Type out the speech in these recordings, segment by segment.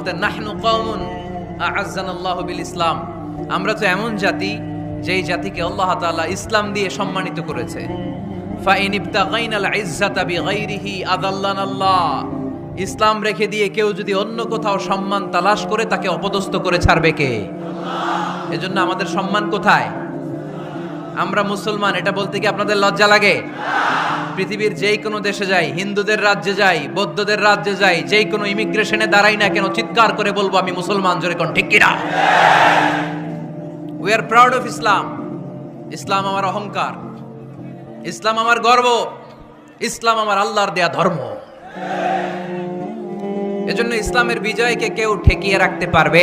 বলতেন, নাহনু কওমুন আ'আজ্জানাল্লাহু বিল ইসলাম, আমরা তো এমন জাতি যেই জাতিকে আল্লাহ তাআলা ইসলাম দিয়ে সম্মানিত করেছে। ফাইন ইবতাগাইনাল ইজ্জাতা বিগাইরিহি আযাল্লানাল্লাহ, ইসলাম রেখে দিয়ে কেউ যদি অন্য কোথাও সম্মান তালাশ করে তাকে অপদস্থ করে ছাড়বে কে? আল্লাহ। এজন্য আমাদের সম্মান কোথায়? আমরা মুসলমান, এটা বলতে কি আপনাদের লজ্জা লাগে? পৃথিবীর যেই কোনো দেশে যাই, হিন্দুদের রাজ্যে যাই, বৌদ্ধদের রাজ্যে যাই, যেই কোনো ইমিগ্রেশনে দাঁড়াই না কেন, চিৎকার করে বলবো আমি মুসলমান, জোরে কোন ঠিক কিনা? We are proud of Islam. ইসলাম আমার অহংকার, ইসলাম আমার গর্ব, ইসলাম আমার আল্লাহর দেয়া ধর্ম। এজন্য ইসলামের বিজয়কে কেউ ঠেকিয়ে রাখতে পারবে?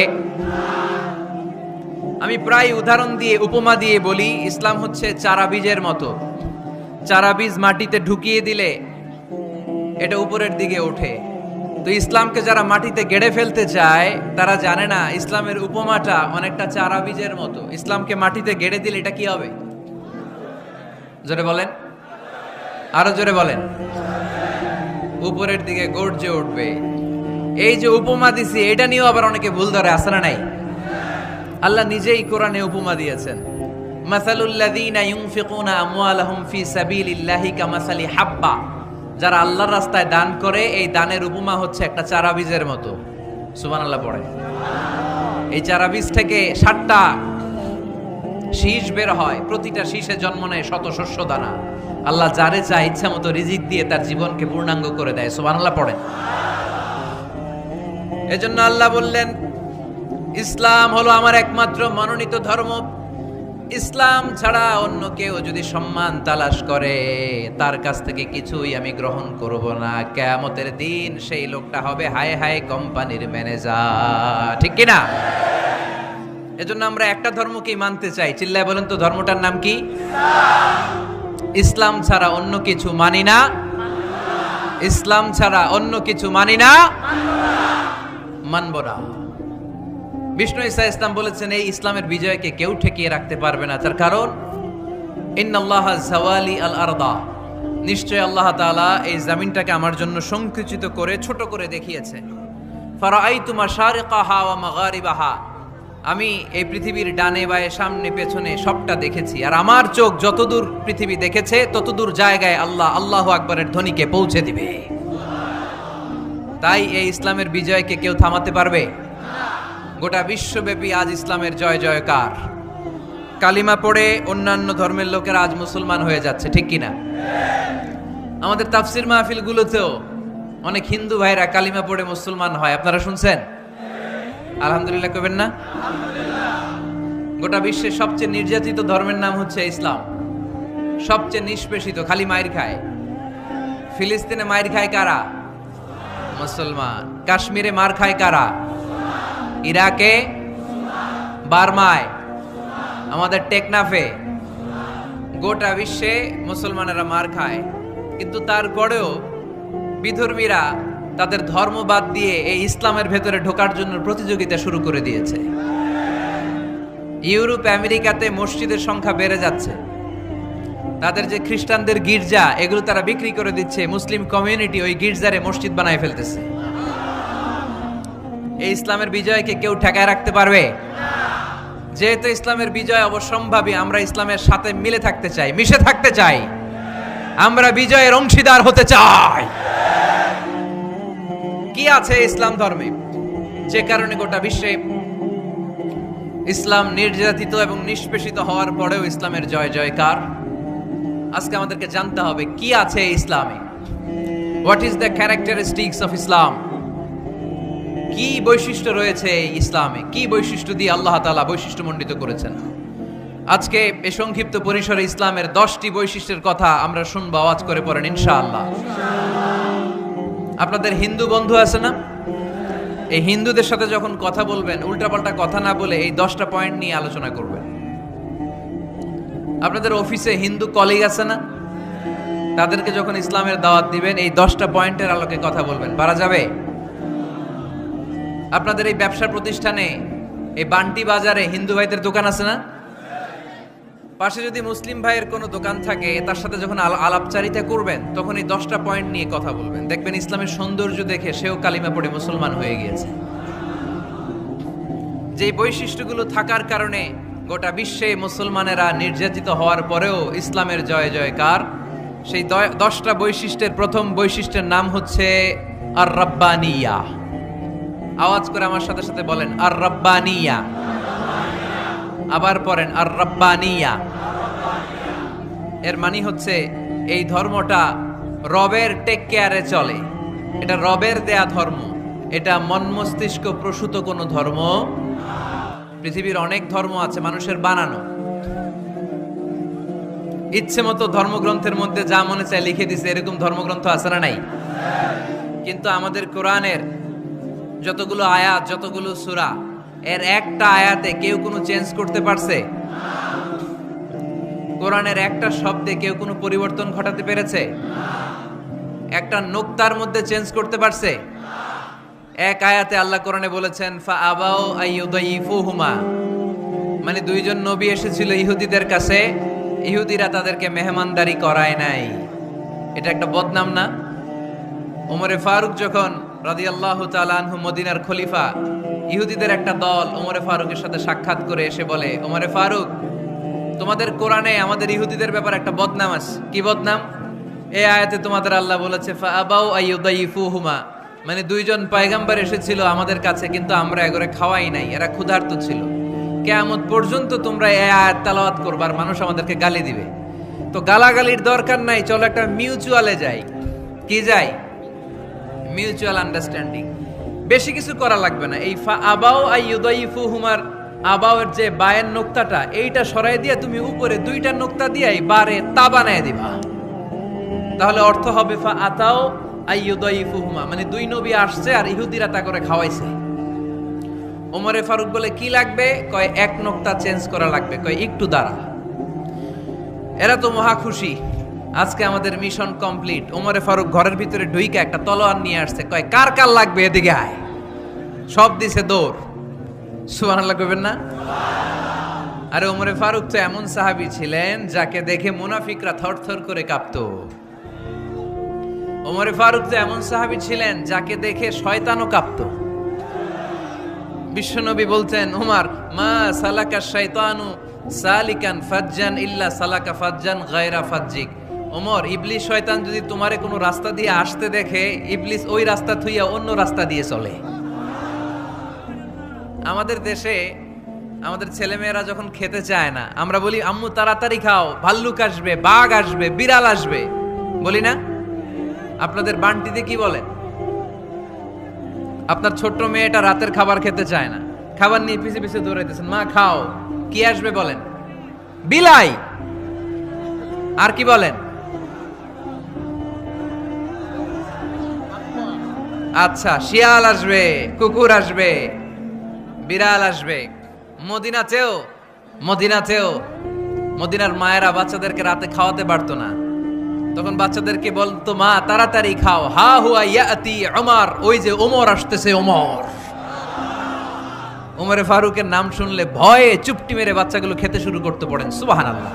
আমি প্রায় উদাহরণ দিয়ে, উপমা দিয়ে বলি, ইসলাম হচ্ছে চারা বীজের মতো। চারা বীজ মাটিতে ঢুকিয়ে দিলে এটা উপরের দিকে ওঠে। তো ইসলামকে যারা মাটিতে গেড়ে ফেলতে চায় তারা জানে না ইসলামের উপমাটা অনেকটা চারা বীজের মতো। ইসলামকে মাটিতে গেড়ে দিলে এটা কি হবে? জোরে বলেন, আরো জোরে বলেন। উপরের দিকে গর্জে উঠবে। এই যে উপমা দিছি, এটা নিয়েও আবার অনেকে ভুল ধরে, আছে না নাই? আল্লাহ নিজেই কোরআনে উপমা দিয়েছেন, মাসালুল লাযীনা ইউনফিকুনা আমওয়ালাহুম ফি সাবিলিল্লাহি কামাসালি হাব্বা, যারা আল্লাহর রাস্তায় দান করে এই দানের উপমা হচ্ছে একটা চারা বীজের মতো। সুবহানাল্লাহ পড়ে। এই চারা বীজ থেকে 60টা শীষ বের হয়, প্রতিটা শীষে জন্ম নেয় শত শস্য দানা। আল্লাহ যারে চায় ইচ্ছা মতো রিজিক দিয়ে তার জীবনকে পূর্ণাঙ্গ করে দেয়। সুবহানাল্লাহ পড়েন। এজন্য আল্লাহ বললেন, ইসলাম হলো আমার একমাত্র মনোনীত ধর্ম। ইসলাম ছাড়া অন্য কেউ যদি সম্মান তালাশ করে তার কাছ থেকে কিছুই আমি গ্রহণ করব না। কিয়ামতের দিন সেই লোকটা হবে হায় হায় কোম্পানির ম্যানেজার, ঠিক কি না? এজন্য আমরা একটা ধর্মকেই মানতে চাই। চিল্লায় বলেন তো, ধর্মটার নাম কি? ইসলাম ছাড়া অন্য কিছু মানি না। ইসলাম ছাড়া অন্য কিছু মানি না, মানব না। বিষ্ণু ঈসা ইসলাম বলেছেন, এই ইসলামের বিজয়কে কেউ ঠেকিয়ে রাখতে পারবে না। তার কারণ, ইন্নাল্লাহা যাওয়ালি আল আরদা, নিশ্চয় আল্লাহ তাআলা এই জমিনটাকে আমার জন্য সংকুচিত করে ছোট করে দেখিয়েছে। ফারাআইতু মাশারিকাহা ওয়া মাগারিবাহা, আমি এই পৃথিবীর ডানে বায়ে সামনে পেছনে সবটা দেখেছি। আর আমার চোখ যতদূর পৃথিবী দেখেছে ততদূর জায়গায় আল্লাহ আল্লাহু আকবারের ধ্বনিকে পৌঁছে দিবে। তাই এই ইসলামের বিজয়কে কেউ থামাতে পারবে? গোটা বিশ্বব্যাপী আজ ইসলামের জয় জয়কার। কালিমা পড়ে অন্যান্য ধর্মের লোকেরা আজ মুসলমান হয়ে যাচ্ছে, ঠিক কিনা? আমাদের তাফসির মাহফিলগুলোতেও অনেক হিন্দু ভাইরা কালিমা পড়ে মুসলমান হয়, আপনারা শুনছেন? আলহামদুলিল্লাহ কবেন না? গোটা বিশ্বের সবচেয়ে নির্যাতিত ধর্মের নাম হচ্ছে ইসলাম। সবচেয়ে নিষ্পেষিত, খালি মাইর খায়। ফিলিস্তিনে মাইর খায় কারা? মুসলমান। কাশ্মীরে মার খায় কারা? ইরাকে, বার্মায়, আমাদের টেকনাফে, গোটা বিশ্বে মুসলমানেরা মার খায়। কিন্তু তারপরেও বিধর্মীরা তাদের ধর্ম বাদ দিয়ে এই ইসলামের ভেতরে ঢোকার জন্য প্রতিযোগিতা শুরু করে দিয়েছে। ইউরোপ আমেরিকাতে মসজিদের সংখ্যা বেড়ে যাচ্ছে। তাদের যে খ্রিস্টানদের গির্জা, এগুলো তারা বিক্রি করে দিচ্ছে। মুসলিম কমিউনিটি ওই গির্জারে মসজিদ বানায় ফেলতেছে। এই ইসলামের বিজয়কে কেউ ঠেকায় রাখতে পারবে? যেহেতু ইসলামের বিজয় অবশ্যম্ভাবী, আমরা ইসলামের সাথে মিলে থাকতে চাই, মিশে থাকতে চাই। আমরা বিজয়ের অংশীদার হতে চাই। কি আছে ইসলাম ধর্মে যে কারণে গোটা বিশ্বে ইসলাম নির্যাতিত এবং নিষ্পেষিত হওয়ার পরেও ইসলামের জয় জয়কার? আজকে আমাদেরকে জানতে হবে কি আছে ইসলামে। What is the characteristics of Islam? কি বৈশিষ্ট্য রয়েছে ইসলামে? কি বৈশিষ্ট্য দিয়ে আল্লাহ তাআলা বৈশিষ্ট্যমণ্ডিত করেছেন? আজকে এই সংক্ষিপ্ত পরিসরে ইসলামের 10টি বৈশিষ্ট্যের কথা আমরা শুনবো। আওয়াজ করে পড়েন ইনশাআল্লাহ। আপনাদের হিন্দু বন্ধু আছে না? এই হিন্দুদের সাথে যখন কথা বলবেন উল্টাপাল্টা কথা না বলে এই 10টা পয়েন্ট নিয়ে আলোচনা করবেন। আপনাদের অফিসে হিন্দু কলিগ আছে না? তাদেরকে যখন ইসলামের দাওয়াত দিবেন এই 10টা পয়েন্টের আলোকে কথা বলবেন, পারা যাবে? আপনাদের এই ব্যবসা প্রতিষ্ঠানে, এই বান্টি বাজারে হিন্দু ভাইদের দোকান আছে না? পাশে যদি মুসলিম ভাইয়ের কোনো দোকান থাকে তার সাথে যখন আলাপচারিতা করবেন তখন এই 10টা পয়েন্ট নিয়ে কথা বলবেন। দেখবেন ইসলামের সৌন্দর্য দেখে সেও কালিমা পড়ে মুসলমান হয়ে গিয়েছে। যে বৈশিষ্ট্যগুলো থাকার কারণে গোটা বিশ্বে মুসলমানেরা নির্যাতিত হওয়ার পরেও ইসলামের জয় জয়কার, সেই 10টা বৈশিষ্ট্যের প্রথম বৈশিষ্ট্যের নাম হচ্ছে আর রাব্বানিয়া। আওয়াজ করে আমার সাথে সাথে বলেন আর রাব্বানিয়া। আবার পড়েন আর রাব্বানিয়া। এর মানে হচ্ছে এই ধর্মটা রবের টেক কেয়ারে চলে, এটা রবের দেয়া ধর্ম, এটা মন মস্তিষ্ক প্রসূত কোনো ধর্ম। পৃথিবীর অনেক ধর্ম আছে মানুষের বানানো, ইচ্ছে মতো ধর্মগ্রন্থের মধ্যে যা মনে চায় লিখে দিছে, এরকম ধর্মগ্রন্থ আছে না নাই? কিন্তু আমাদের কোরআনের যতগুলো আয়াত, যতগুলো সূরা, এর একটা আয়াতে কেউ কোনো চেঞ্জ করতে পারছে? কোরআনের একটা শব্দে কেউ কোনো পরিবর্তন ঘটাতে পেরেছে? একটা নোক্তার মধ্যে চেঞ্জ করতে পারছে? এক আয়াতে আল্লাহ কোরআনে বলেছেন ফাআবাউ আইয়ুদাইফুহুমা, মানে দুইজন নবী এসেছিল ইহুদিদের কাছে, ইহুদিরা তাদেরকে মেহমানদারি করায় নাই। এটা একটা বদনাম না? ওমরে ফারুক যখন রাদিয়াল্লাহু তাআলা আনহু মদিনার খলিফা, ইহুদিদের একটা দল ওমরে ফারুকের সাথে সাক্ষাৎ করে এসে বলে, ওমরে ফারুক, তোমাদের কোরআনে আমাদের ইহুদিদের ব্যাপারে একটা বদনাম আছে। কি বদনাম? এই আয়াতে তোমাদের আল্লাহ বলেছে ফাআবাউ আইয়ুদাইফুহুমা, মানে দুইজন পয়গম্বর এসেছিল আমাদের কাছে, কিন্তু আমরা এগরে খাওয়াই নাই, এরা ক্ষুধার্ত ছিল। কিয়ামত পর্যন্ত তোমরা এই আয়াত তেলাওয়াত করবার, মানুষ আমাদেরকে গালি দিবে। তো গালাগালির দরকার নাই, চলো একটা মিউচুয়ালে যাই। কি যাই? Mutual understanding. বেশি কিছু করা লাগবে না। এই ফাআবাউ আইয়ুদাইফুহুমার আবাওয়ের যে বায়ের নোক্তাটা, এইটা সরাই দিয়ে তুমি উপরে দুইটা নোক্তা দিয়ে বারে তা বানায় দিবা, তাহলে অর্থ হবে ফাআতাও আইয়ুদাইফুহুমা, মানে দুই নবী আসছে আর ইহুদিরা তা করে খাওয়াইছে। ওমরে ফারুক বলে কি লাগবে? কয় এক নোক্তা চেঞ্জ করা লাগবে। কয় একটু দাঁড়া। এরা তো মহা খুশি, আজকে আমাদের মিশন কমপ্লিট। ওমরে ফারুক ঘরের ভিতরে ঢুইকা একটা তলোয়ার নিয়ে আসছে, কয় কার কার লাগবে এদিকে আয়। সব দিছে দৌড়। সুবহানাল্লাহ কইবেন না? আরে ওমরে ফারুক তো এমন সাহাবী ছিলেন যাকে দেখে মুনাফিকরা থরথর করে কাঁপতো। ওমরে ফারুক তো এমন সাহাবী ছিলেন যাকে দেখে শয়তানও কাঁপতো। বিশ্বনবী বলতেন, ওমর মা সালাকা শাইতানু সালিকান ফাজ্জান ইল্লা সালাকা ফাজ্জান গায়রা ফাজ্জিক। ওমর, ইবলিস শয়তান যদি তোমারে কোনো রাস্তা দিয়ে আসতে দেখে, ইবলিস ওই রাস্তা থুইয়া অন্য রাস্তা দিয়ে চলে। আমাদের দেশে আমাদের ছেলেমেয়েরা যখন খেতে চায় না, আমরা বলি আম্মু তাড়াতাড়ি খাও, ভাল্লুক আসবে, বাঘ আসবে, বিড়াল আসবে, বলি না? আপনাদের বান্টিতে কি বলেন? আপনার ছোট্ট মেয়েটা রাতের খাবার খেতে চায় না, খাবার নিয়ে পিছে পিছে দৌড়াইতেছেন, মা খাও, কি আসবে বলেন? বিলাই। আর কি বলেন? আচ্ছা, শিয়াল আসবে, কুকুর আসবে, বিড়াল আসবে। মদিনাতেও মদিনার মায়েরা বাচ্চাদেরকে রাতে খাওয়াতে পারতো না, তখন বাচ্চাদেরকে বলতো মা তাড়াতাড়ি খাও, হা হুয়া ইয়াতি ওমর, ওই যে ওমর আসতেছে। ওমরে ফারুকের নাম শুনলে ভয়ে চুপটি মেরে বাচ্চাগুলো খেতে শুরু করতে পড়েন। সুবহানাল্লাহ।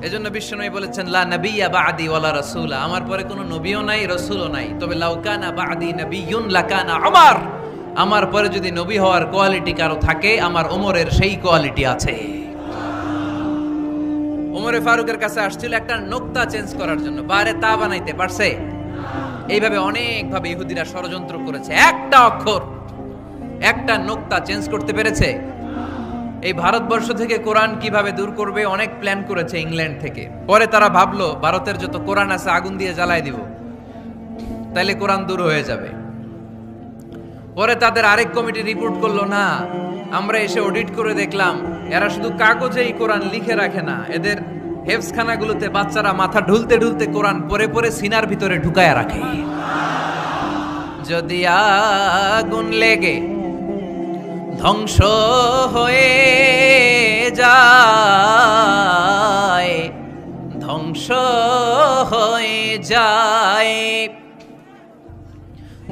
এজন্য বিশ্বনবী বলেছেন লা নাবিয়্যা বা'দি ওয়ালা রাসূলা, আমার পরে কোনো নবীও নাই, রাসূলও নাই, তবে লাউ কানা বা'দি নাবিয়্যুন লাকানা ওমর, আমার পরে যদি নবী হওয়ার কোয়ালিটি কারো থাকে, আমার ওমরের সেই কোয়ালিটি আছে। ওমরে ফারুকের কাছে আসছিল একটা নোক্তা চেঞ্জ করার জন্য, বারে তা বানাইতে পারছে? এইভাবে অনেকভাবে ইহুদিরা ষড়যন্ত্র করেছে, একটা অক্ষর, একটা নোক্তা চেঞ্জ করতে পেরেছে? এই ভারতবর্ষ থেকে কোরআন কিভাবে দূর করবে অনেক প্ল্যান করেছে ইংল্যান্ড থেকে। পরে তারা ভাবলো ভারতের যত কোরআন আছে আগুন দিয়ে জ্বালায় দিব, তাইলে কোরআন দূর হয়ে যাবে। পরে তাদের আরেক কমিটি রিপোর্ট করলো, না, আমরা এসে অডিট করে দেখলাম এরা শুধু কাগজেই কোরআন লিখে রাখে না, এদের হেফজখানাগুলোতে বাচ্চারা মাথা ঢুলতে ঢুলতে কোরআন পরে পরে সিনার ভিতরে ঢুকায়া রাখে। যদি আগুন লেগে ধ্বংস হয়ে যায়, ধ্বংস হয়ে যায়,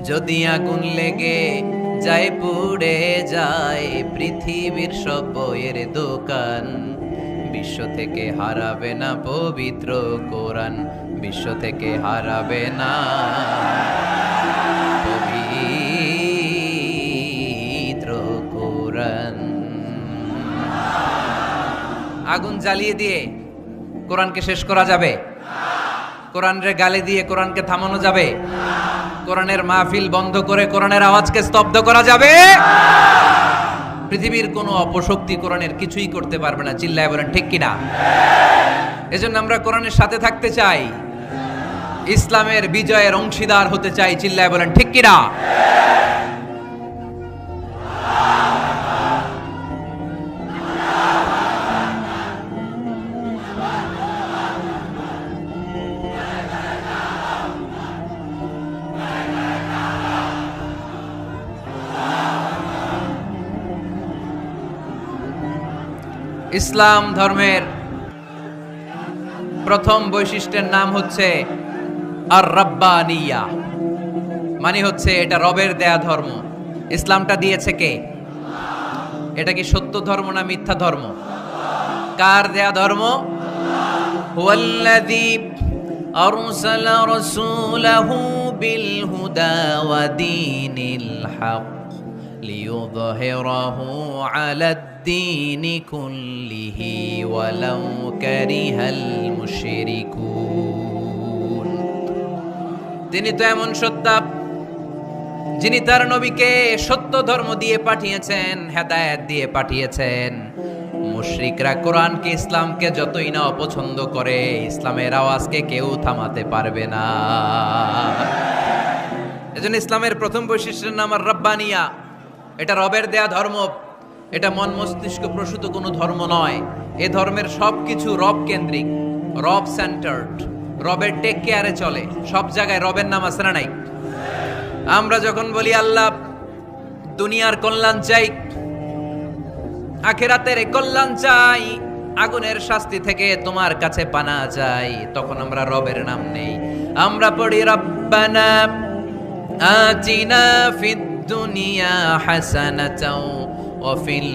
যদি আগুন লেগে যায় পুড়ে যায় পৃথিবীর সব বইয়ের দোকান, বিশ্ব থেকে হারাবে না পবিত্র কোরআন, বিশ্ব থেকে হারাবে না পবিত্র কোরআন। আগুন জ্বালিয়ে দিয়ে কোরআনকে শেষ করা যাবে? কোরআনের গালি দিয়ে কোরআনকে থামানো যাবে? কোরআনের মাহফিল বন্ধ করে কোরআনের আওয়াজকে স্তব্ধ করা যাবে? পৃথিবীর কোনো অপশক্তি কোরআনের কিছুই করতে পারবে না। চিল্লায় বলেন ঠিক কিনা? এজন্য আমরা কোরআনের সাথে থাকতে চাই, ইসলামের বিজয়ের অংশীদার হতে চাই। চিল্লায় বলেন ঠিক কিনা? ইসলাম ধর্মের প্রথম বৈশিষ্ট্যের নাম হচ্ছে আর রাব্বানিয়া, মানে হচ্ছে এটা রবের দেয়া ধর্ম। ইসলামটা দিয়েছে কে? এটা কি সত্য ধর্ম না মিথ্যা ধর্ম? কার দেয়া ধর্ম? হুয়াল্লাযী আরসালা রাসূলাহু বিল হুদা ওয়া দীনিল হক লিইয়ুযহিরাহু আলাদ দ্বীনি কুল্লিহি ওয়ালাউ কারিহাল মুশরিকুন। তিনি তো এমন সত্তা যিনি তার নবীকে সত্য ধর্ম দিয়ে পাঠিয়েছেন, হেদায়েত দিয়ে পাঠিয়েছেন। মুশরিকরা কোরআনকে, ইসলামকে যতই না অপছন্দ করে, ইসলামের আওয়াজকে কেউ থামাতে পারবে না। এজন্য ইসলামের প্রথম বৈশিষ্ট্যের নাম আর রাব্বানিয়া। এটা রবের দেয়া ধর্ম, এটা মন মস্তিষ্ক প্রসূত কোনো ধর্ম নয়। এ ধর্মের সবকিছু রব কেন্দ্রিক, রব সেন্টার্ড, রবের টেক কেয়ারে চলে। সব জায়গায় রবের নাম আছে না নাই? আমরা যখন বলি আল্লাহ দুনিয়ার কল্যাণ চাই, আখিরাতের কল্যাণ চাই, আগুনের শাস্তি থেকে তোমার কাছে পানা চাই, তখন আমরা রবের নাম নেই। আমরা পড়ি রব্বানা আতিনা ফিদ দুনিয়া হাসানাতাও ওয়া ফিল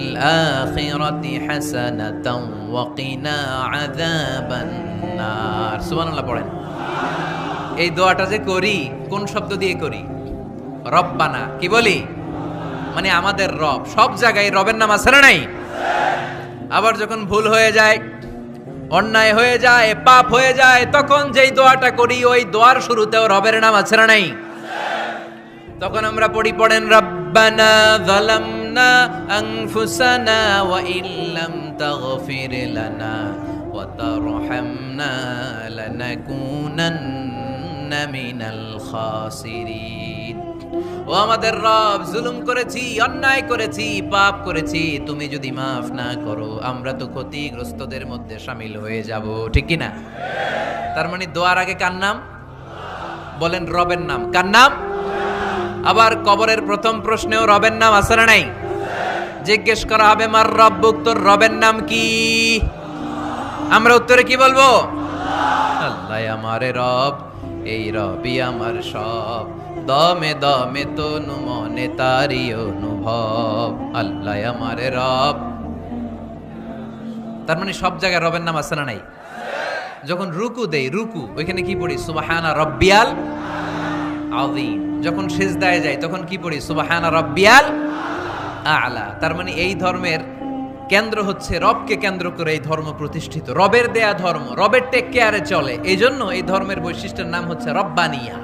আখিরাতি হাসানাতাও ওয়া কিনা আযাবান নার। সুবহানাল্লাহ পড়েন। এই দোয়াটা যে করি, কোন শব্দ দিয়ে করি? রব্বানা। কি বলি? মানে আমাদের রব। সব জায়গায় রবের নাম আছে না নাই? আবার যখন ভুল হয়ে যায়, অন্যায় হয়ে যায়, পাপ হয়ে যায়, তখন যেই দোয়াটা করি, ওই দোয়ার শুরুতেও রবের নাম আছে না নাই? তখন আমরা পড়েন রব্বানা যালামনা আনফুসানা ওয়া ইল্লাম তাগফির লানা ওয়া তারহামনা লানাকুনান্না মিনাল খাসিরিন। ও আমাদের রব, জুলুম করেছি, অন্যায় করেছি, পাপ করেছি, তুমি যদি মাফ না করো আমরা তো ক্ষতিগ্রস্তদের মধ্যে শামিল হয়ে যাব। ঠিক কি না? তার মানে দোয়ার আগে কার নাম? বলেন রবের নাম। কার নাম? আবার কবরের প্রথম প্রশ্নেও রবের নাম আছে না নাই? জিজ্ঞেস করা হবে মার রব্বুক, তোর রবের নাম কি? আমরা উত্তরে কি বলবো? আল্লাহ আমারে রব, এই রবই আমার সব, দমে দমে তনু মনে তারি অনুভব। আল্লাহ আমারে রব। তার মানে সব জায়গায় রবের নাম আছে না নাই? যখন রুকু দেই, রুকু ওইখানে কি পড়ি? সুবহানা রাব্বিয়াল আযীম। যখন সিজদায় যাই তখন কি পড়ি? সুবহানা রাব্বিয়াল আ'লা। তার মানে এই ধর্মের কেন্দ্র হচ্ছে রবকে কেন্দ্র করে এই ধর্ম প্রতিষ্ঠিত, রবের দেয়া ধর্ম, রবের টেক কেয়ারে চলে। এই জন্য এই ধর্মের বৈশিষ্ট্যের নাম হচ্ছে রব্বানিয়া।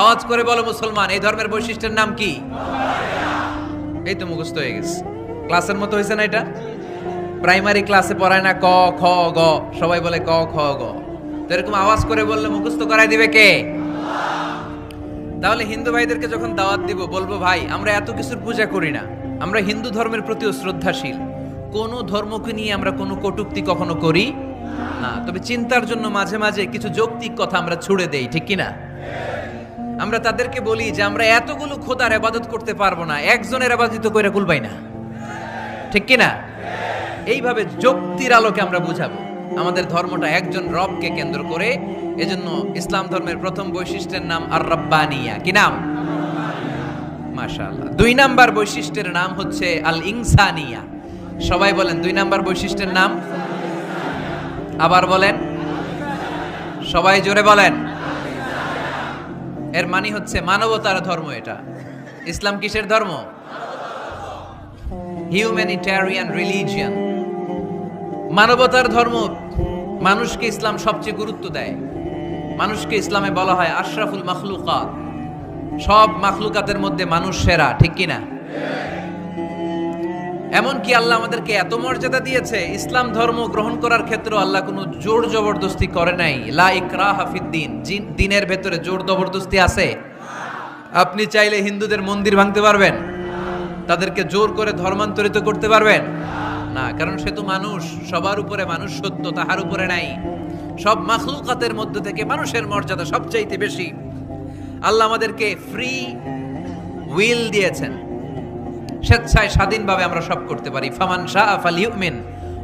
আওয়াজ করে বলো মুসলমান, এই ধর্মের বৈশিষ্ট্যের নাম কি? এই তো মুখস্থ হয়ে গেছে। ক্লাসের মতো হয়েছে না এটা? প্রাইমারি ক্লাসে পড়ায় না ক খ গ, সবাই বলে ক খ গ। তো এরকম আওয়াজ করে বললে মুখস্থ করাই দিবে কে? তাহলে হিন্দু ভাইদেরকে যখন দাওয়াত দিব, বলবো ভাই আমরা এত কিছুর পূজা করি না, আমরা হিন্দু ধর্মের প্রতিও শ্রদ্ধাশীল, কোন ধর্মকে নিয়ে আমরা কোনো কটূক্তি কখনো করি না, তবে চিন্তার জন্য মাঝে মাঝে কিছু যৌক্তিক কথা আমরা ছুড়ে দেই। ঠিক কিনা? আমরা তাদেরকে বলি যে আমরা এতগুলো খোদার ইবাদত করতে পারবো না, একজনের ইবাদত কইরা কুলবাই না। ঠিক কিনা? এইভাবে যুক্তির আলোকে আমরা বুঝাবো আমাদের ধর্মটা একজন রবকে কেন্দ্র করে। এজন্য ইসলাম ধর্মের প্রথম বৈশিষ্ট্যের নাম আর রাব্বানিয়া। কি নাম? মাশাআল্লাহ। 2 নাম্বার বৈশিষ্ট্যের নাম হচ্ছে আল ইনসানিয়া। সবাই বলেন 2 নাম্বার বৈশিষ্ট্যের নাম। আবার বলেন, সবাই জোরে বলেন। এর মানে হচ্ছে মানবতার ধর্ম। এটা ইসলাম কিসের ধর্ম? Humanitarian religion. মানবতার ধর্ম মানুষকে ইসলাম সবচেয়ে গুরুত্ব দেয়। মানুষকে ইসলামে বলা হয় আশরাফুল মাখলুকাত, সব মাখলুকাতের মধ্যে মানুষ সেরা, ঠিক কিনা? এমনকি আল্লাহ আমাদেরকে এত মর্যাদা দিয়েছে, ইসলাম ধর্ম গ্রহণ করার ক্ষেত্রে আল্লাহ কোনো জোর জবরদস্তি করে নাই। লা ইকরাহা ফিদ্দিন, দিনের ভেতরে জোর জবরদস্তি আছে? আপনি চাইলে হিন্দুদের মন্দির ভাঙতে পারবেন? তাদেরকে জোর করে ধর্মান্তরিত করতে পারবেন না, কারণ সে তো মানুষ, সবার উপরে মানুষ সত্য, তাহার উপরে নাই। সব মাখলুকাতের মধ্যে থেকে মানুষের মর্যাদা সবচাইতে বেশি। আল্লাহ আমাদেরকে ফ্রি উইল দিয়েছেন, স্বেচ্ছায় স্বাধীনভাবে আমরা সব করতে পারি। ফামান শাআ ফালইউমিন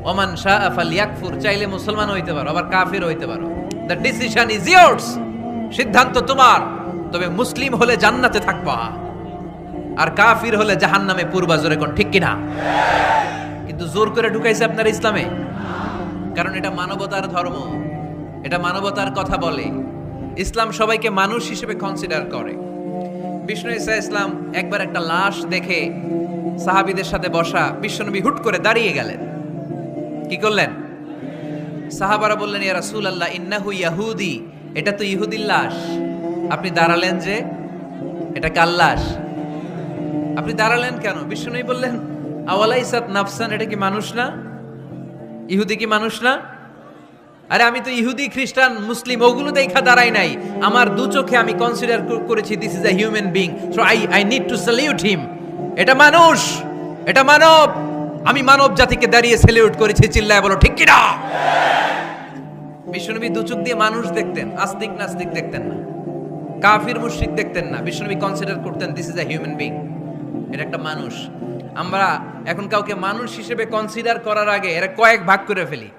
ওমান শাআ ফালইয়াকফুর, চাইলে মুসলমান হইতে পারো, আবার কাফির হইতে পারো। দ্য ডিসিশন ইজ ইয়ার্স, সিদ্ধান্ত তোমার। তবে মুসলিম হলে জান্নাতে থাকবা, আর কাফির হলে জাহান্নামে পূর্বা। জোরে কোন ঠিক কিনা? কিন্তু জোর করে ঢুকাইছে আপনার ইসলামে, কারণ এটা মানবতার ধর্ম, এটা মানবতার কথা বলে। ইসলাম সবাইকে মানুষ হিসেবে কনসিডার করে। বিষ্ণু ঈসা ইসলাম একবার একটা লাশ দেখে সাহাবীদের সাথে বসা, বিশ্বনবী হুট করে দাঁড়িয়ে গেলেন। কি করলেন? সাহাবারা বললেন, ইয়া রাসূলুল্লাহ ইন্নাহু ইয়াহুদি, এটা তো ইহুদির লাশ। আপনি দাঁড়ালেন যে, এটা কার লাশ? আপনি দাঁড়ালেন কেন? বিষ্ণুনবী বললেন, আওয়ালাইসাত নাফসান, এটা কি মানুষ না? ইহুদি কি মানুষ না? আরে আমি তো ইহুদি, খ্রিস্টান, মুসলিম ওগুলো দেখা দাঁড়াই নাই, আমার দু চোখে আমি কনসিডার করেছি this is a human being, so I need to salute হিম। এটা মানুষ, এটা মানব, আমি মানব জাতিকে দাঁড়িয়ে স্যালিউট করেছি। চিল্লায় বলো ঠিক কিনা? বিশ্বনবী দু চোখ দিয়ে মানুষ দেখতেন, আস্তিক নাস্তিক দেখতেন না, কাফির মুশরিক দেখতেন না। বিশ্বনবী কনসিডার করতেন this is a human being, এটা একটা মানুষ। আমরা এখন কাউকে মানুষ হিসেবে কনসিডার করার আগে এরা কয়েক ভাগ করে ফেলি।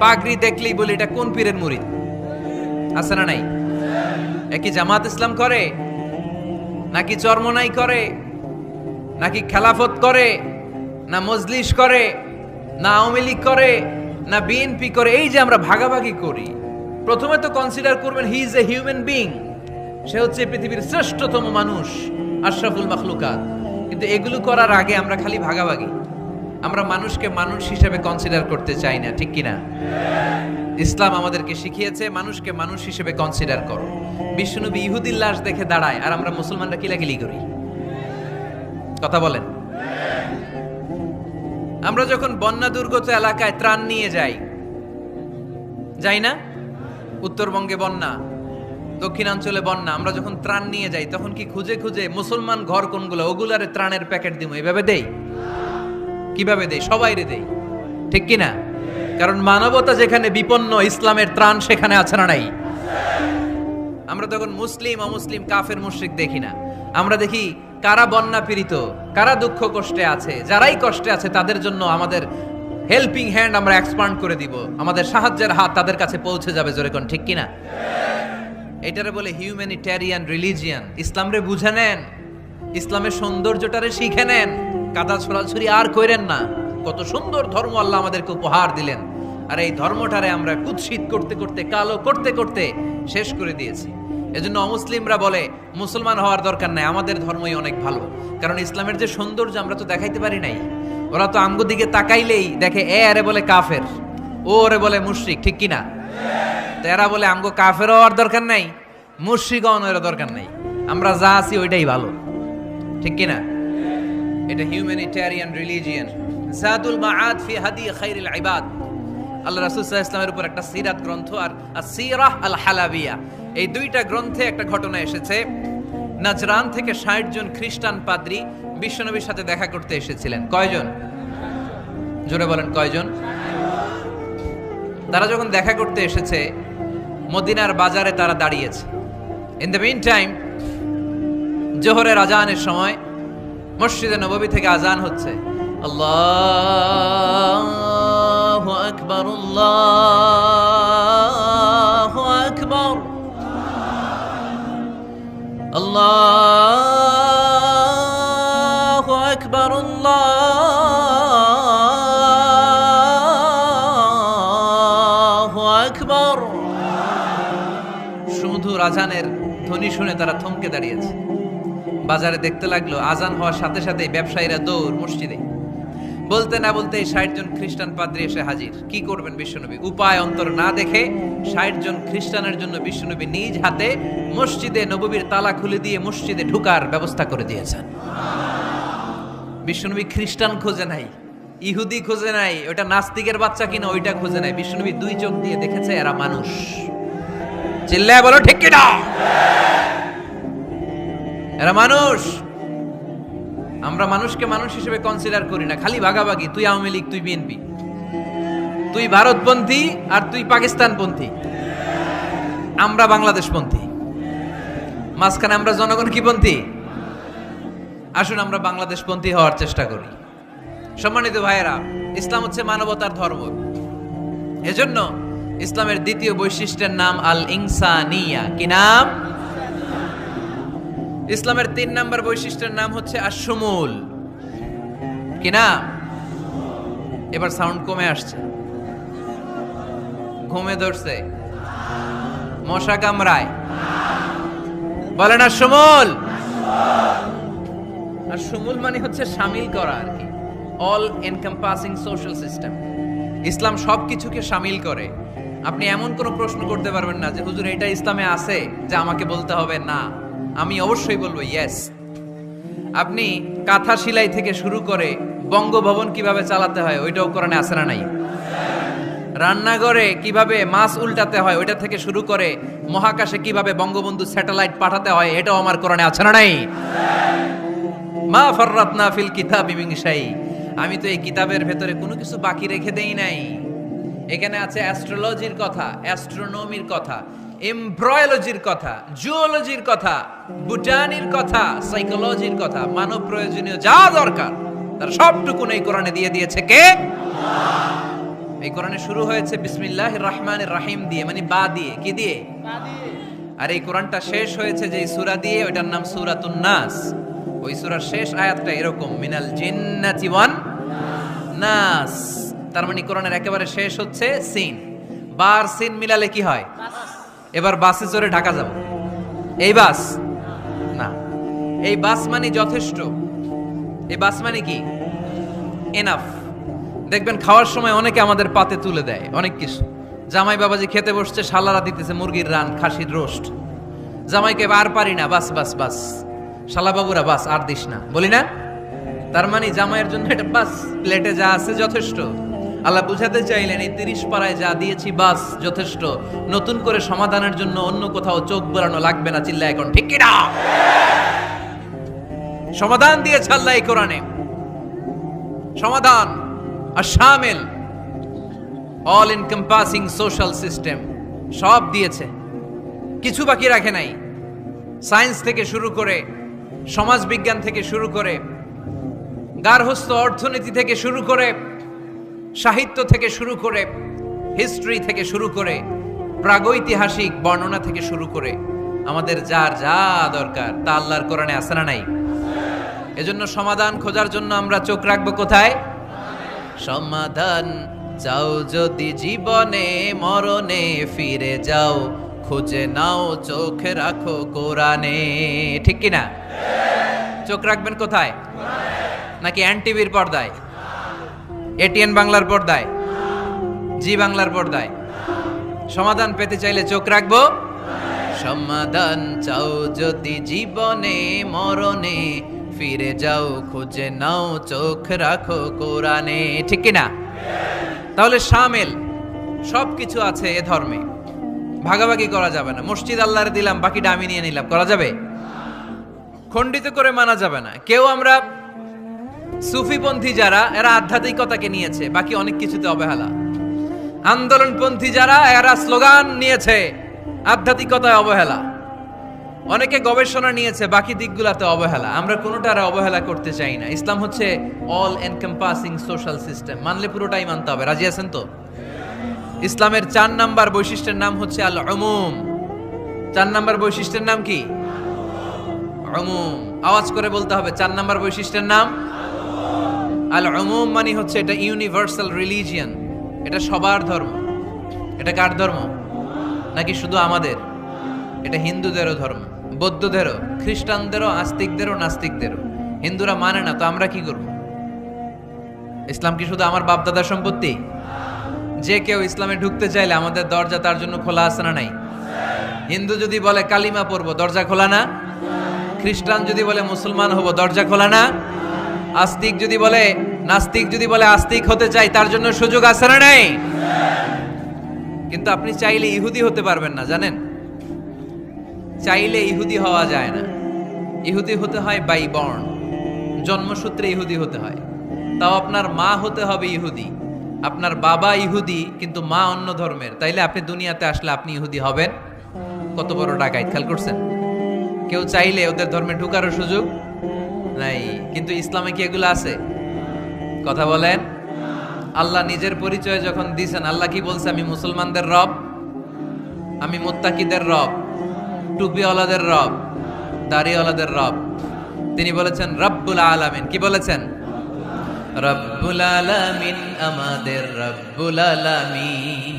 পাগড়ি দেখলেই বলি এটা কোন পীরের মুরিদ, আছে না নাই? একই জামাত ইসলাম করে, নাকি চরমনাই করে, নাকি খেলাফত করে, না মজলিস করে, না আওয়ামী লীগ করে, না বিএনপি করে। এই যে আমরা ভাগাভাগি করি, প্রথমে তো কনসিডার করবেন he is a human being, সে হচ্ছে পৃথিবীর শ্রেষ্ঠতম মানুষ, আশরাফুল মাখলুকাত। কিন্তু এগুলো করার আগে আমরা খালি ভাগাভাগি, আমরা মানুষকে মানুষ হিসেবে কনসিডার করতে চাই না, ঠিক কিনা? ইসলাম আমাদেরকে শিখিয়েছে মানুষকে মানুষ হিসেবে কনসিডার করো। বিশ্বনবী ইহুদির লাশ দেখে দাঁড়ায়, আর আমরা মুসলমানরা কিলাকিলি করি। কথা বলেন। আমরা যখন বন্যা দুর্গত এলাকায় ত্রাণ নিয়ে যাই না? উত্তরবঙ্গে বন্যা, দক্ষিণাঞ্চলে বন্যা, আমরা যখন ত্রাণ নিয়ে যাই তখন কি খুঁজে খুঁজে মুসলমান ঘর কোনগুলো, ওগুলারে ত্রাণের প্যাকেট দিব এভাবে দেই? কিভাবে দেই? সবাইরে দেই, ঠিক কিনা? কারণ মানবতা যেখানে বিপন্ন, ইসলামের ত্রাণ সেখানে আছে না নাই? আমরা তখন মুসলিম অমুসলিম কাফের মুশরিক দেখি না, আমরা দেখি কারা বন্যা পীড়িত, কারা দুঃখ কষ্টে আছে। যারাই কষ্টে আছে তাদের জন্য আমাদের হেল্পিং হ্যান্ড আমরা এক্সপান্ড করে দিব, আমাদের সাহায্যের হাত তাদের কাছে পৌঁছে যাবে। জোরে কোন ঠিক কিনা? এটারে বলে হিউম্যানিটেরিয়ান রিলিজিয়ান। ইসলামরে বুঝে নেন, ইসলামের সৌন্দর্যটারে শিখে নেন, কাদা ছড়াছড়ি আর কইরেন না। কত সুন্দর ধর্ম আল্লাহ আমাদেরকে উপহার দিলেন, আর এই ধর্মটারে আমরা কুৎসিত করতে করতে, কালো করতে করতে শেষ করে দিয়েছি। এজন্য অমুসলিমরা বলে মুসলমান হওয়ার দরকার নাই, আমাদের ধর্মই অনেক ভালো। কারণ ইসলামের যে সৌন্দর্য আমরা তো দেখাইতে পারি নাই। ওরা তো আমগো দিকে তাকাইলেই দেখে এ আরে বলে কাফের, ও ওরে বলে মুশরিক, ঠিক কিনা? তো এরা বলে আমগো কাফের হওয়ার দরকার নাই, মুশরিক হওয়ার দরকার নাই, আমরা যা আছি ওইটাই ভালো, ঠিক কিনা? এটা হিউম্যানিটেরিয়ান রিলিজিয়ান। জাদুল মাআদ ফি হাদি খায়রিল ইবাদ, আল্লাহ রাসূল সাল্লাল্লাহু আলাইহি ওয়াসাল্লামের উপর একটা সিরাত গ্রন্থ আর আসিরাহ আল হালাবিয়া, এই দুইটা গ্রন্থে একটা ঘটনা এসেছে। নাজরান থেকে ৬০ জন খ্রিস্টান পাদ্রী বিশ্বনবীর সাথে দেখা করতে এসেছিলেন। কয়জন? জোরে বলেন কয়জন? তারা যখন দেখা করতে এসেছে, মদিনার বাজারে তারা দাঁড়িয়েছে। ইন দ্য মিন টাইম জোহরের আজানের সময় মসজিদে নববী থেকে আজান হচ্ছে। আল্লাহু আকবার, আল্লাহু আকবার, আল্লাহু আকবার, আল্লাহু আকবার। সুমধুর আজানের ধ্বনি শুনে তারা থমকে দাঁড়িয়েছে। বাজারে দেখতে লাগলো আজান হওয়ার সাথে সাথে ব্যবসায়ীরা দৌড় মসজিদে। বলতে না বলতে 60 জন খ্রিস্টান পাদ্রী এসে হাজির। কি করবেন বিশ্বনবী? উপায় অন্তর না দেখে 60 জন খ্রিস্টানের জন্য বিশ্বনবী নিজ হাতে মসজিদে নববীর তালা খুলে দিয়ে মসজিদে ঢোকার ব্যবস্থা করে দিয়েছেন। বিশ্বনবী খ্রিস্টান খোঁজে নাই, ইহুদি খোঁজে নাই, ওটা নাস্তিকের বাচ্চা কিনা ওইটা খোঁজে নাই। বিশ্বনবী 2 চোখ দিয়ে দেখেছে এরা মানুষ। চিল্লায় বলো ঠিক কিনা? এরা মানুষ। আমরা মানুষকে মানুষ হিসেবে কনসিডার করি না, খালি ভাগাভাগি। তুই আওয়ামী লীগ, তুই বিএনপি, তুই ভারতপন্থী আর তুই পাকিস্তানপন্থী, আমরা বাংলাদেশপন্থী। মাঝখানে আমরা জনগণ কি পন্থী? আসুন আমরা বাংলাদেশপন্থী হওয়ার চেষ্টা করি। সম্মানিত ভাইয়েরা, ইসলাম হচ্ছে মানবতার ধর্ম। এজন্য ইসলামের দ্বিতীয় বৈশিষ্ট্যের নাম আল ইনসানিয়া। কি নাম? ইসলামের 3 নম্বর বৈশিষ্ট্যের নাম হচ্ছে আশ-শুমুল। কি নাম? এবার সাউন্ড কমে আসছে, ঘুমে ধরছে, মশা কামড়ায়, বলেন আশ-শুমুল। আশ-শুমুল মানে হচ্ছে শামিল করা আর কি, অল এনকম্পাসিং সোশ্যাল সিস্টেম। ইসলাম সবকিছুকে শামিল করে। আপনি এমন কোনো প্রশ্ন করতে পারবেন না যে হুজুর এটা ইসলামে আছে যে আমাকে বলতে হবে না, আমি অবশ্যই বলবো ইয়েস। আপনি কাঁথা সেলাই থেকে শুরু করে বঙ্গভবন কিভাবে চালাতে হয় ওইটাও কোরআনে আছে না নাই? রান্নাঘরে কিভাবে মাছ উল্টাতে হয় ওইটা থেকে শুরু করে মহাকাশে কিভাবে বঙ্গবন্ধু স্যাটেলাইট পাঠাতে হয় এটাও আমার কোরআনে আছে না নাই? মা ফাররাতনা ফিল কিতাবি মিন শাই। আমি তো এই কিতাবের ভেতরে কোনো কিছু বাকি রেখে দেই নাই। এখানে আছে অ্যাস্ট্রোলজির কথা, অ্যাস্ট্রোনমির কথা, এমব্রয়োলজির কথা, জুওলজির কথা, বুটানির কথা, সাইকোলজির কথা, মানব প্রয়োজনীয় যা দরকার তার সবটুকু এই কোরআনে দিয়ে দিয়েছে কে? এই কোরআনে শুরু হয়েছে বিসমিল্লাহির রহমানির রহিম দিয়ে, মানে বা দিয়ে। কি দিয়ে? বা দিয়ে। আর এই কোরআনটা শেষ হয়েছে যে সূরা দিয়ে, ওটার নাম সূরাতুন নাস। ওই সূরার শেষ আয়াতটা এরকম, মিনাল জিন্নাতি ওয়ান নাস। তার মানে কোরআনের একেবারে শেষ হচ্ছে সিন। বার সিন মিলালে কি হয়? এবার বাসে চড়ে ঢাকা যাব। এই বাস না, এই বাস মানে যথেষ্ট। এই বাস মানে কি? এনাফ। দেখবেন খাওয়ার সময় অনেকে আমাদের পাতে তুলে দেয় অনেক কিছু। জামাই বাবাজি খেতে বসছে, শালারা দিতেছে মুরগির রান, খাসির রোস্ট। জামাইকে আর পারি না, বাস বাস বাস, শালা বাবুরা বাস আর দিস না, বলি না? তার মানে জামাইয়ের জন্য এটা বাস, প্লেটে যা আছে যথেষ্ট। আল্লাহ বুঝাতে চাইলেন এই 30 পাড়ায় যা দিয়েছি বাস যথেষ্ট, নতুন করে সমাধানের জন্য অন্য কোথাও চোখ বোলানো লাগবে না। চিল্লা এখন ঠিক কিনা? সমাধান দিয়েছে আল্লাহ এই কোরআনে, সমাধান আর শামিল, অল এনকম্পাসিং সোশ্যাল সিস্টেম সব দিয়েছে, কিছু বাকি রাখে নাই। সায়েন্স থেকে শুরু করে, সমাজ বিজ্ঞান থেকে শুরু করে, গার্হস্থ্য অর্থনীতি থেকে শুরু করে, সাহিত্য থেকে শুরু করে, হিস্ট্রি থেকে শুরু করে, প্রাগৈতিহাসিক বর্ণনা থেকে শুরু করে, আমাদের যার যা দরকার তা আল্লাহর কোরআনে আছে না নাই? এজন্য সমাধান খোঁজার জন্য আমরা চোখ রাখবো কোথায়? সমাধান চাও যদি জীবনে মরণে ফিরে যাও, খুঁজে নাও চোখ রাখো কোরআনে। ঠিক কিনা? চোখ রাখবেন কোথায়? নাকি এনটিভির পর্দায়, এটিএন বাংলার পর্দায়, জি বাংলার পর্দায়? সমাধান পেতে চাইলে চোখ রাখবো। সমাধান চাও যদি জীবনে মরণে ফিরে যাও, খুঁজে নাও চোখ রাখো কোরআনে। ঠিক কিনা? তাহলে শামিল সবকিছু আছে এ ধর্মে, ভাগাভাগি করা যাবে না। মসজিদ আল্লাহরে দিলাম, বাকিটা আমি নিয়ে নিলাম, করা যাবে? খণ্ডিত করে মানা যাবে না। কেউ আমরা সুফিপন্থী যারা, এরা আধ্যাত্মিকতাকে নিয়েছে, বাকি অনেক কিছুতে অবহেলা। আন্দোলনপন্থী যারা, এরা স্লোগান নিয়েছে, আধ্যাত্মিকতায় অবহেলা। অনেকে গবেষণা নিয়েছে, বাকি দিকগুলোতে অবহেলা। আমরা কোনোটারে অবহেলা করতে চাই না। ইসলাম হচ্ছে অল এনকম্পাসিং সোশ্যাল সিস্টেম, মানলে পুরোটাই মানতে হবে। রাজি আছেন তো? ইসলামের 4 নাম্বার বৈশিষ্ট্যের নাম হচ্ছে আল উমুম। 4 নাম্বার বৈশিষ্ট্যের নাম কি? উমুম। আওয়াজ করে বলতে হবে, 4 নাম্বার বৈশিষ্ট্যের নাম আল উমুম। মানে হচ্ছে এটা ইউনিভার্সাল রিলিজিয়ন, এটা সবার ধর্ম। এটা কার ধর্ম? নাকি শুধু আমাদের? এটা হিন্দুদেরও ধর্ম, বৌদ্ধদেরও, খ্রিস্টানদেরও, আস্তিকদেরও, নাস্তিকদেরও। হিন্দুরা মানে না তো আমরা কি করব? ইসলাম কি শুধু আমার বাপ দাদার সম্পত্তি? যে কেউ ইসলামে ঢুকতে চাইলে আমাদের দরজা তার জন্য খোলা আছে না নাই? হিন্দু যদি বলে কালিমা পড়বো, দরজা খোলা না? খ্রিস্টান যদি বলে মুসলমান হব, দরজা খোলা না? আস্তিক যদি বলে, নাস্তিক যদি বলে আস্তিক হতে চাই, তার জন্য সুযোগ আছে না নাই? কিন্তু আপনি চাইলে ইহুদি হতে পারবেন না, জানেন? চাইলে ইহুদি হওয়া যায় না। ইহুদি হতে হয় বাই বর্ন, জন্মসূত্রে ইহুদি হতে হয়। তাও আপনার মা হতে হবে ইহুদি, আপনার বাবা ইহুদি কিন্তু মা অন্য ধর্মের, তাইলে আপনি দুনিয়াতে আসলে আপনি ইহুদি হবেন? কত বড় ডাকাইত, খেয়াল করছেন? কেউ চাইলে ওদের ধর্মে ঢুকারও সুযোগ নাই। কিন্তু ইসলামে কি এগুলো আছে? কথা বলেন। আল্লাহ নিজের পরিচয় যখন দিয়েছেন, আল্লাহ কি বলছে? আমি মুসলমানদের রব, আমি মুত্তাকিদের রব, টুপিওয়ালাদের রব, দাড়িওয়ালাদের রব। তিনি বলেছেন রব্বুল আলামিন। কি বলেছেন? রব্বুল আলামিন, আমাদের রব্বুল আলামিন।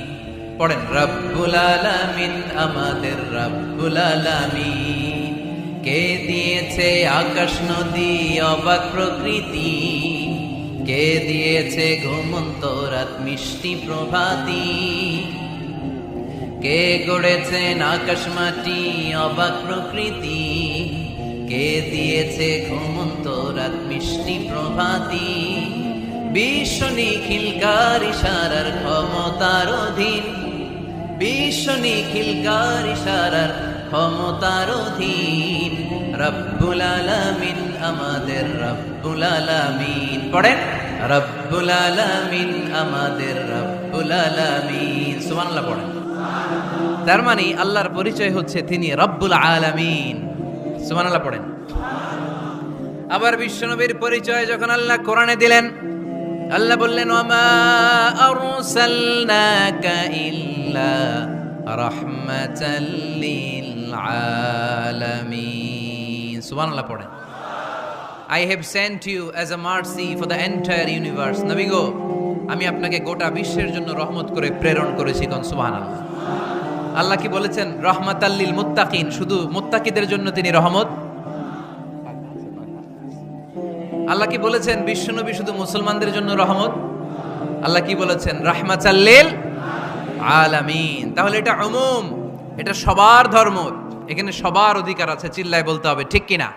পড়েন, রব্বুল আলামিন, আমাদের রব্বুল আলামিন। কে দিয়েছে আকাশ নদী অবাক প্রকৃতি, কে দিয়েছে ঘুমন্ত রাত মিষ্টি প্রভাতী, কে গড়েছেন আকাশ মাটি অবাক প্রকৃতি, কে দিয়েছে ঘুমন্ত রাত মিষ্টি প্রভাতী। বিশ্ব নিখিলকার ইশারার ক্ষমতার অধীন, বিশ্ব নিখিলকার ইশারার ক্ষমতার অধীন। রব্বুল আলামিন, আমাদের রব্বুল আলামিন। পড়েন, রব্বুল আলামিন, আমাদের রব্বুল আলামিন। সুবহানাল্লাহ পড়েন। তার মানে আল্লাহর পরিচয় হচ্ছে তিনি রব্বুল আলামিন। সুবহানাল্লাহ পড়েন। আবার বিশ্বনবীর পরিচয় যখন আল্লাহ কোরআনে দিলেন, আল্লাহ বললেন ওয়ামা আরসালনাকা ইল্লা রাহমাতাল লিল আলামিন। সুবহানাল্লাহ পড়েন। I have sent you as a mercy for the entire universe. নবী গো, আমি আপনাকে গোটা বিশ্বের জন্য রহমত করে প্রেরণ করেছি। কোন সুবহানাল্লাহ। আল্লাহ কি বলেছেন? রহমাতাল লিল মুত্তাকিন, শুধু মুত্তাকিদের জন্য তিনি রহমত। আল্লাহ কি বলেছেন? বিশ্বনবী শুধু মুসলমানদের জন্য রহমত। আল্লাহ কি বলেছেন? রাহমাতাল লিল আলামিন। তাহলে এটা উমুম, এটা সবার ধর্ম, এখানে সবার অধিকার আছে। চিল্লায় বলতে হবে ঠিক কিনা?